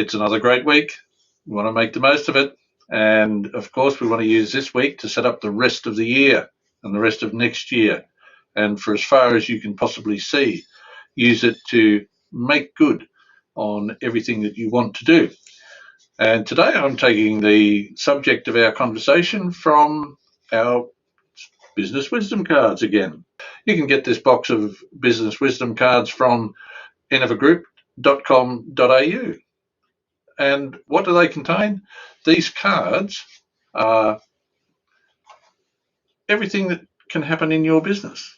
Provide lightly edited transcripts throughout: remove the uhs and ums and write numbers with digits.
It's another great week. We want to make the most of it. And of course, we want to use this week to set up the rest of the year and the rest of next year. And for as far as you can possibly see, use it to make good on everything that you want to do. And today I'm taking the subject of our conversation from our business wisdom cards again. You can get this box of business wisdom cards from enevergroup.com.au. And what do they contain? These cards are everything that can happen in your business.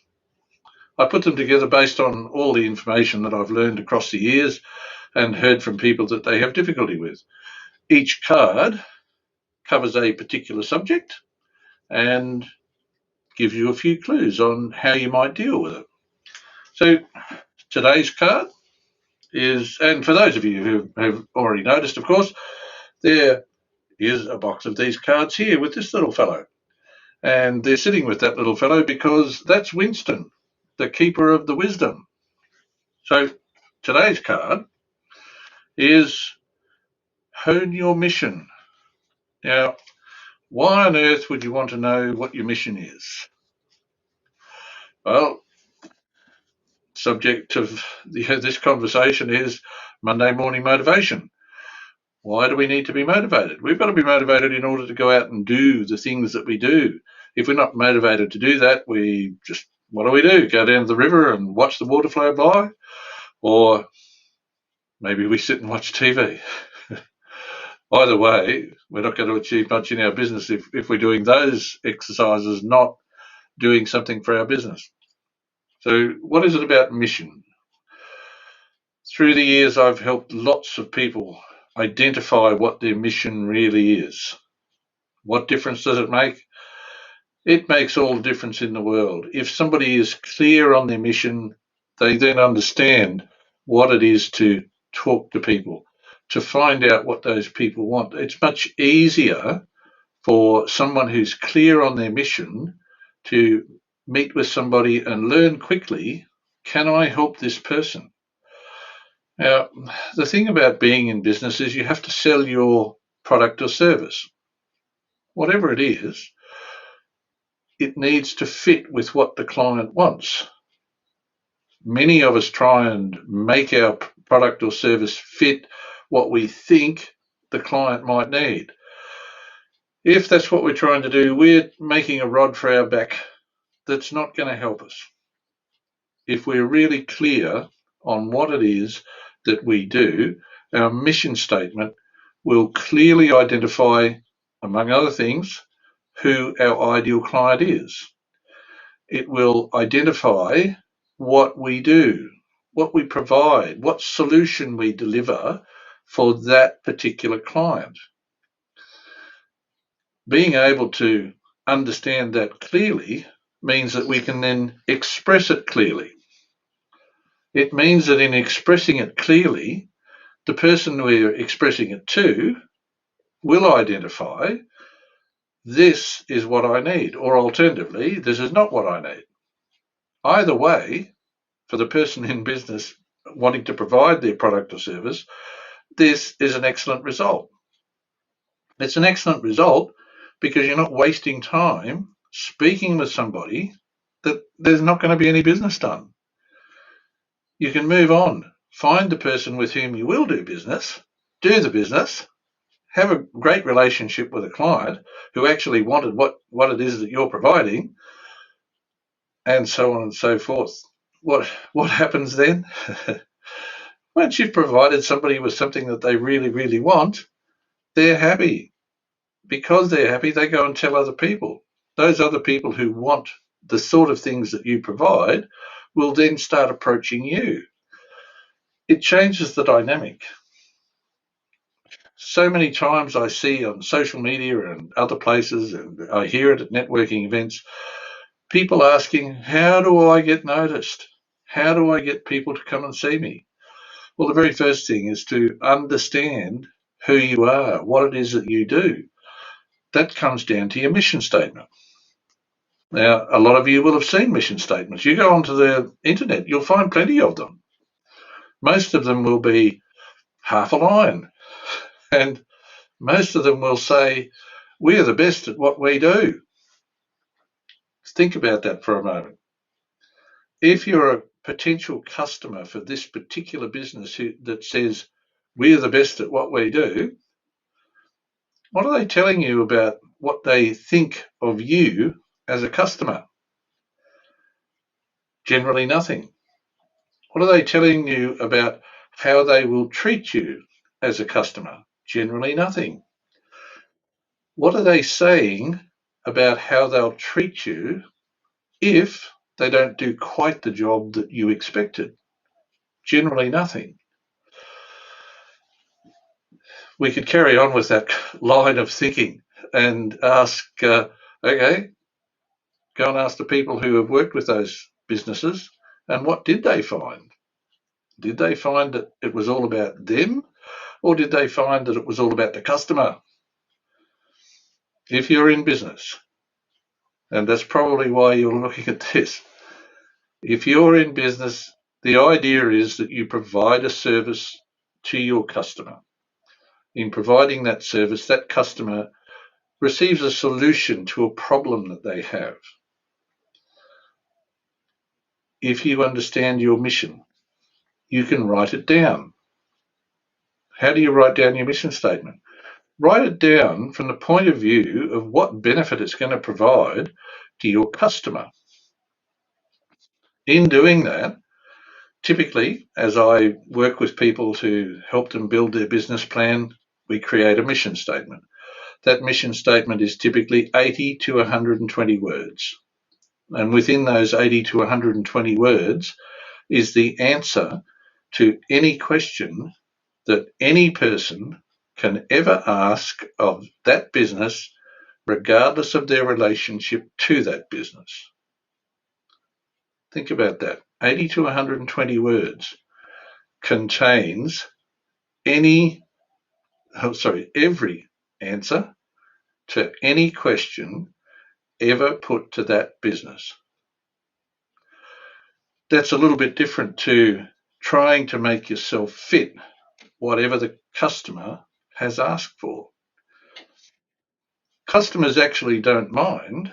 I put them together based on all the information that I've learned across the years and heard from people that they have difficulty with. Each card covers a particular subject and gives you a few clues on how you might deal with it. So today's card is, and for those of you who have already noticed, of course, there is a box of these cards here with this little fellow. And they're sitting with that little fellow because that's Winston, the keeper of the wisdom. So today's card is hone your mission. Now, why on earth would you want to know what your mission is? Well, subject of this conversation is Monday morning motivation. Why do we need to be motivated? We've got to be motivated in order to go out and do the things that we do. If we're not motivated to do that, we just, what do? Go down to the river and watch the water flow by? Or maybe we sit and watch TV. Either way, we're not going to achieve much in our business if we're doing those exercises, not doing something for our business. So what is it about mission? Through the years, I've helped lots of people identify what their mission really is. What difference does it make? It makes all the difference in the world. If somebody is clear on their mission, they then understand what it is to talk to people, to find out what those people want. It's much easier for someone who's clear on their mission to meet with somebody and learn quickly, can I help this person? Now, the thing about being in business is you have to sell your product or service. Whatever it is, it needs to fit with what the client wants. Many of us try and make our product or service fit what we think the client might need. If that's what we're trying to do, we're making a rod for our back that's not going to help us. If we're really clear on what it is that we do, our mission statement will clearly identify, among other things, who our ideal client is. It will identify what we do, what we provide, what solution we deliver for that particular client. Being able to understand that clearly means that we can then express it clearly. It means that in expressing it clearly, the person we're expressing it to will identify, this is what I need, or alternatively, this is not what I need. Either way, for the person in business wanting to provide their product or service, this is an excellent result. It's an excellent result because you're not wasting time speaking with somebody that there's not going to be any business done. You can move on, find the person with whom you will do business, do the business, have a great relationship with a client who actually wanted what it is that you're providing, and so on and so forth. What happens then? Once you've provided somebody with something that they really, really want, they're happy. Because they're happy, they go and tell other people. Those other people who want the sort of things that you provide will then start approaching you. It changes the dynamic. So many times I see on social media and other places, and I hear it at networking events, people asking, how do I get noticed? How do I get people to come and see me? Well, the very first thing is to understand who you are, what it is that you do. That comes down to your mission statement. Now, a lot of you will have seen mission statements. You go onto the internet, you'll find plenty of them. Most of them will be half a line. And most of them will say, we are the best at what we do. Think about that for a moment. If you're a potential customer for this particular business that says, we are the best at what we do, what are they telling you about what they think of you as a customer? Generally nothing. What are they telling you about how they will treat you as a customer? Generally nothing. What are they saying about how they'll treat you if they don't do quite the job that you expected? Generally nothing. We could carry on with that line of thinking and ask, okay, go and ask the people who have worked with those businesses, and what did they find? Did they find that it was all about them, or did they find that it was all about the customer? If you're in business, and that's probably why you're looking at this, if you're in business, the idea is that you provide a service to your customer. In providing that service, that customer receives a solution to a problem that they have. If you understand your mission, you can write it down. How do you write down your mission statement? Write it down from the point of view of what benefit it's going to provide to your customer. In doing that, typically, as I work with people to help them build their business plan, we create a mission statement. That mission statement is typically 80 to 120 words. And within those 80 to 120 words is the answer to any question that any person can ever ask of that business, regardless of their relationship to that business. Think about that. 80 to 120 words contains every answer to any question ever put to that business. That's a little bit different to trying to make yourself fit whatever the customer has asked for. Customers actually don't mind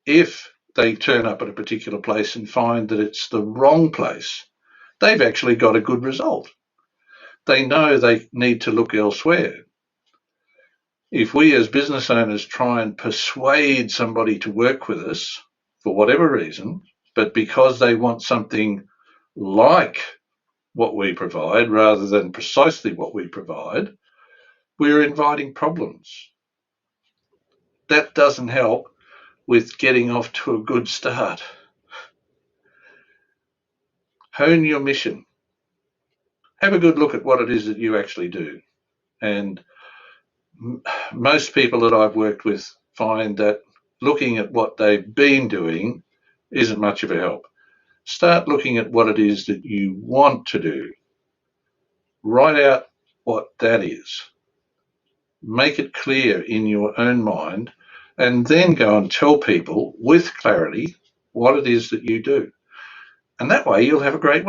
if they turn up at a particular place and find that it's the wrong place. They've actually got a good result. They know they need to look elsewhere. If we as business owners try and persuade somebody to work with us for whatever reason, but because they want something like what we provide rather than precisely what we provide, we're inviting problems. That doesn't help with getting off to a good start. Hone your mission. Have a good look at what it is that you actually do. And most people that I've worked with find that looking at what they've been doing isn't much of a help. Start looking at what it is that you want to do. Write out what that is. Make it clear in your own mind, and then go and tell people with clarity what it is that you do. And that way you'll have a great week.